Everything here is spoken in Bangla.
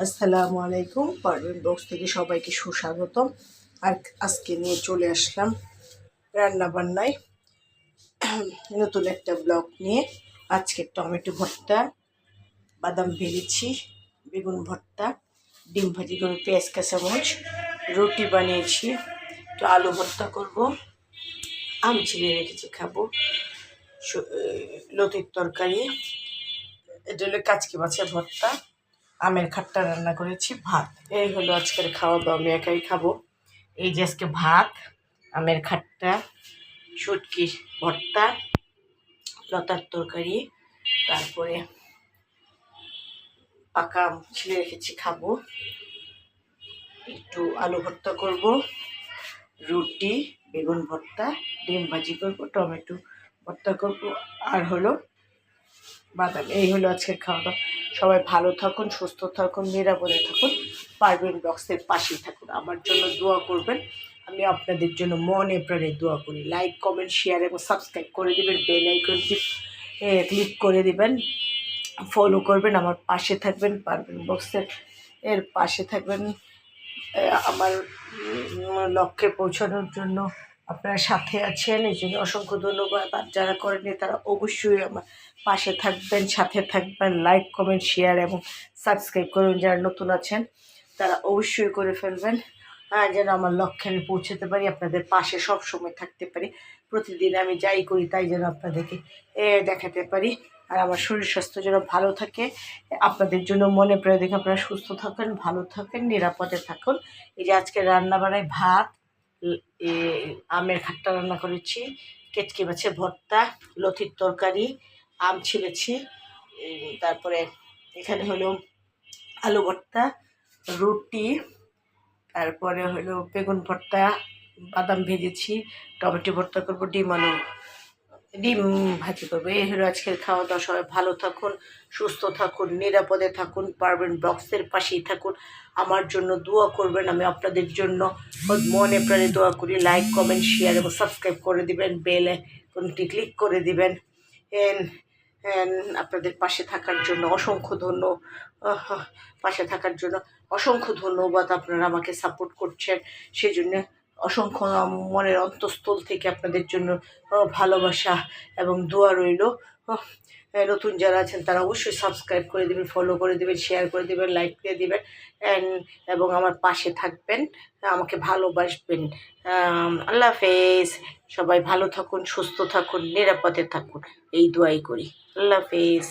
আসসালামু আলাইকুম। পারভিন বক্স থেকে সবাইকে সুস্বাগতম। আর আজকে নিয়ে চলে আসলাম রান্না বান্নায় নতুন একটা ব্লগ নিয়ে। আজকে টমেটো ভর্তা, বাদাম ভেজেছি, বেগুন ভর্তা, ডিম ভাজি করে পেঁয়াজ কাঁচামরিচ, রুটি বানিয়েছি, একটু আলু ভর্তা করব, আম ছিঁড়ে রেখেছি খাবো, লতির তরকারি, এটা হলো কাচকি মাছের ভর্তা, আমের খাট্টা রান্না করেছি, ভাত। এই হলো আজকের খাওয়া দাওয়া, আমি একাই খাবো। এই যে আজকে ভাত, আমের খাট্টা, শুটকি ভর্তা, লতার তরকারি, তারপরে পাকা আম ছিঁড়ে রেখেছি খাবো, একটু আলু ভর্তা করব, রুটি, বেগুন ভর্তা, ডিম ভাজি করব, টমেটো ভর্তা করব, আর হলো বাদাম। এই হলো আজকের খাওয়া দাওয়া। সবাই ভালো থাকুন, সুস্থ থাকুন, নিরাপদে থাকুন, পারভিন ব্লগসের পাশেই থাকুন। আমার জন্য দোয়া করবেন, আমি আপনাদের জন্য মনে প্রাণে দোয়া করি। লাইক, কমেন্ট, শেয়ার এবং সাবস্ক্রাইব করে দেবেন, বেল আইকনটি ক্লিক করে দেবেন, ফলো করবেন, আমার পাশে থাকবেন, পারভিন ব্লগসের পাশে থাকবেন। আমার লক্ষ্যে পৌঁছানোর জন্য আপনারা সাথে আছেন, এই জন্য অসংখ্য ধন্যবাদ। আর যারা করেননি তারা অবশ্যই আমার পাশে থাকবেন, সাথে থাকবেন, লাইক, কমেন্ট, শেয়ার এবং সাবস্ক্রাইব করুন। যারা নতুন আছেন তারা অবশ্যই করে ফেলবেন, যেন আমার লক্ষ্যে আমি পৌঁছাতে পারি, আপনাদের পাশে সব সময় থাকতে পারি। প্রতিদিন আমি যাই করি তাই যেন আপনাদেরকে দেখাতে পারি। আর আমার শরীর স্বাস্থ্য যেন ভালো থাকে, আপনাদের জন্য মনে প্রায় দেখে আপনারা সুস্থ থাকেন, ভালো থাকেন, নিরাপদে থাকুন। এই যে আজকে রান্না বানাই ভাত, আমের খাট্টা রান্না করেছি, কেটকি মাছের ভর্তা, লতির তরকারি, আম ছিলেছি, তারপরে এখানে হলো আলু ভর্তা, রুটি, তারপরে হলো বেগুন ভর্তা, বাদাম ভেজেছি, টমেটো ভর্তা করবো, ডিম ভাজি করবো। এই হলো আজকের খাওয়া দাওয়া। সবাই ভালো থাকুন, সুস্থ থাকুন, নিরাপদে থাকুন, পারভিন ব্লগসের পাশেই থাকুন, আমার জন্য দোয়া করবেন। আমি আপনাদের জন্য মনে প্রাণে দোয়া করি। লাইক, কমেন্ট, শেয়ার এবং সাবস্ক্রাইব করে দিবেন, বেল আইকনটি ক্লিক করে দিবেন। আপনাদের পাশে থাকার জন্য পাশে থাকার জন্য অসংখ্য ধন্যবাদ। আপনারা আমাকে সাপোর্ট করছেন, সেই জন্য অসংখ্য মনের অন্তঃস্থল থেকে আপনাদের জন্য ভালোবাসা এবং দোয়া রইল। নতুন যারা আছেন তারা অবশ্যই সাবস্ক্রাইব করে দেবেন, ফলো করে দেবেন, শেয়ার করে দেবেন, লাইক দিয়ে দেবেন, এবং আমার পাশে থাকবেন, আমাকে ভালোবাসবেন। আল্লাহ হাফেজ। সবাই ভালো থাকুন, সুস্থ থাকুন, নিরাপদে থাকুন, এই দোয়াই করি। আল্লাহ হাফেজ।